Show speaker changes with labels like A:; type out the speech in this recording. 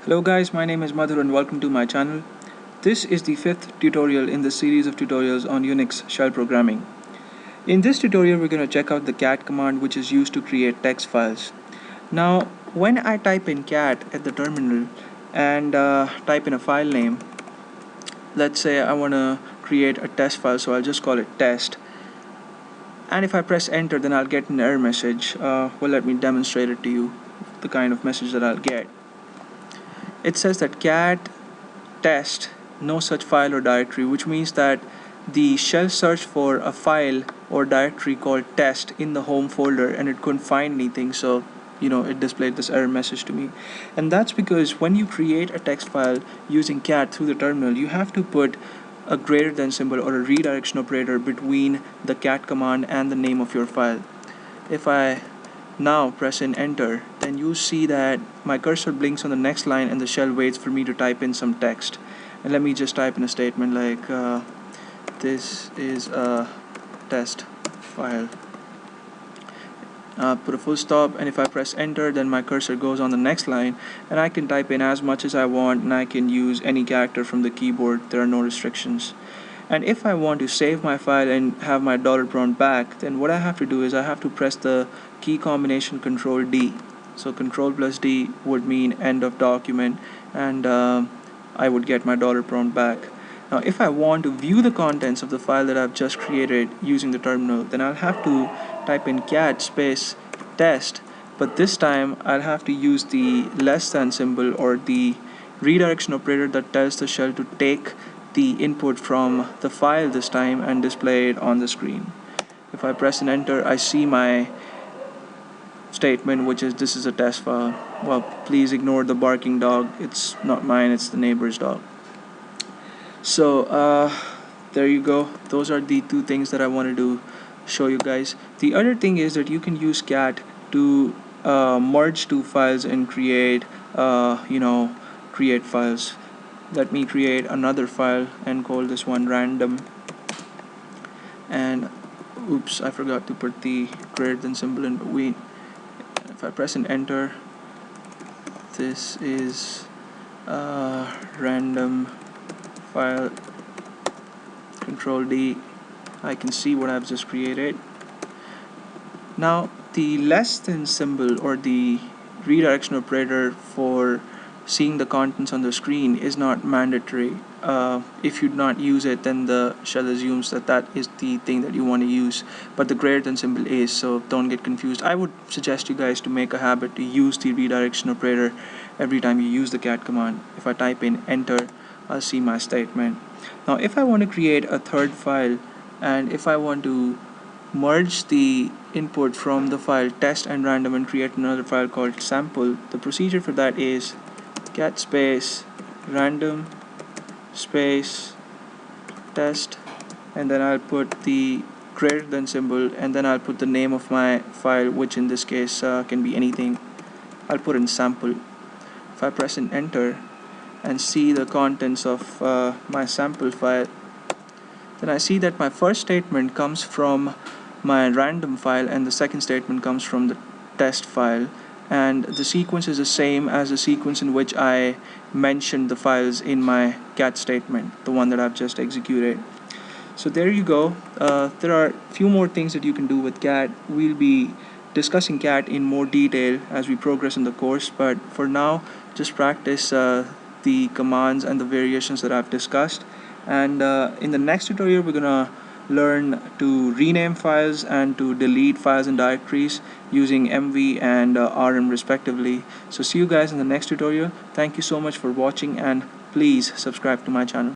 A: Hello guys, my name is Madhur and welcome to my channel. This is the fifth tutorial in the series of tutorials on Unix shell programming. In this tutorial we're going to check out the cat command, which is used to create text files. Now when I type in cat at the terminal and type in a file name, let's say I want to create a test file, so I'll just call it test, and if I press enter then I'll get an error message. Let me demonstrate it to you, the kind of message that I'll get. It says that cat test no such file or directory, which means that the shell searched for a file or directory called test in the home folder and it couldn't find anything, so it displayed this error message to me. And that's because when you create a text file using cat through the terminal, you have to put a greater than symbol or a redirection operator between the cat command and the name of your file. If I now press in enter, then you see that my cursor blinks on the next line and the shell waits for me to type in some text. And let me just type in a statement like this is a test file. Put a full stop, and if I press enter then my cursor goes on the next line and I can type in as much as I want, and I can use any character from the keyboard. There are no restrictions. And if I want to save my file and have my $prompt back, then what I have to do is I have to press the key combination Control D. So Control plus D would mean end of document, and I would get my $prompt back. Now if I want to view the contents of the file that I've just created using the terminal, then I'll have to type in cat space test, but this time I'll have to use the less than symbol or the redirection operator that tells the shell to take the input from the file this time and display it on the screen. If I press and enter, I see my statement, which is this is a test file. Well, please ignore the barking dog. It's not mine, it's the neighbor's dog. So there you go. Those are the two things that I wanted to show you guys. The other thing is that you can use cat to merge two files and create create files. Let me create another file and call this one random, and oops, I forgot to put the greater than symbol in between. If I press and enter, this is a random file. Control D, I can see what I've just created. Now the less than symbol or the redirection operator for seeing the contents on the screen is not mandatory. If you do not use it, then the shell assumes that that is the thing that you want to use, but the greater than symbol is, so don't get confused. I would suggest you guys to make a habit to use the redirection operator every time you use the cat command. If I type in enter, I'll see my statement. Now if I want to create a third file, and if I want to merge the input from the file test and random and create another file called sample, the procedure for that is cat space random space test, and then I'll put the greater than symbol, and then I'll put the name of my file, which in this case can be anything. I'll put in sample. If I press and enter and see the contents of my sample file, then I see that my first statement comes from my random file and the second statement comes from the test file, and the sequence is the same as the sequence in which I mentioned the files in my cat statement, the one that I've just executed. So there you go. There are a few more things that you can do with cat. We'll be discussing cat in more detail as we progress in the course, but for now just practice the commands and the variations that I've discussed, and in the next tutorial we're gonna learn to rename files and to delete files and directories using MV and RM respectively. So see you guys in the next tutorial. Thank you so much for watching, and please subscribe to my channel.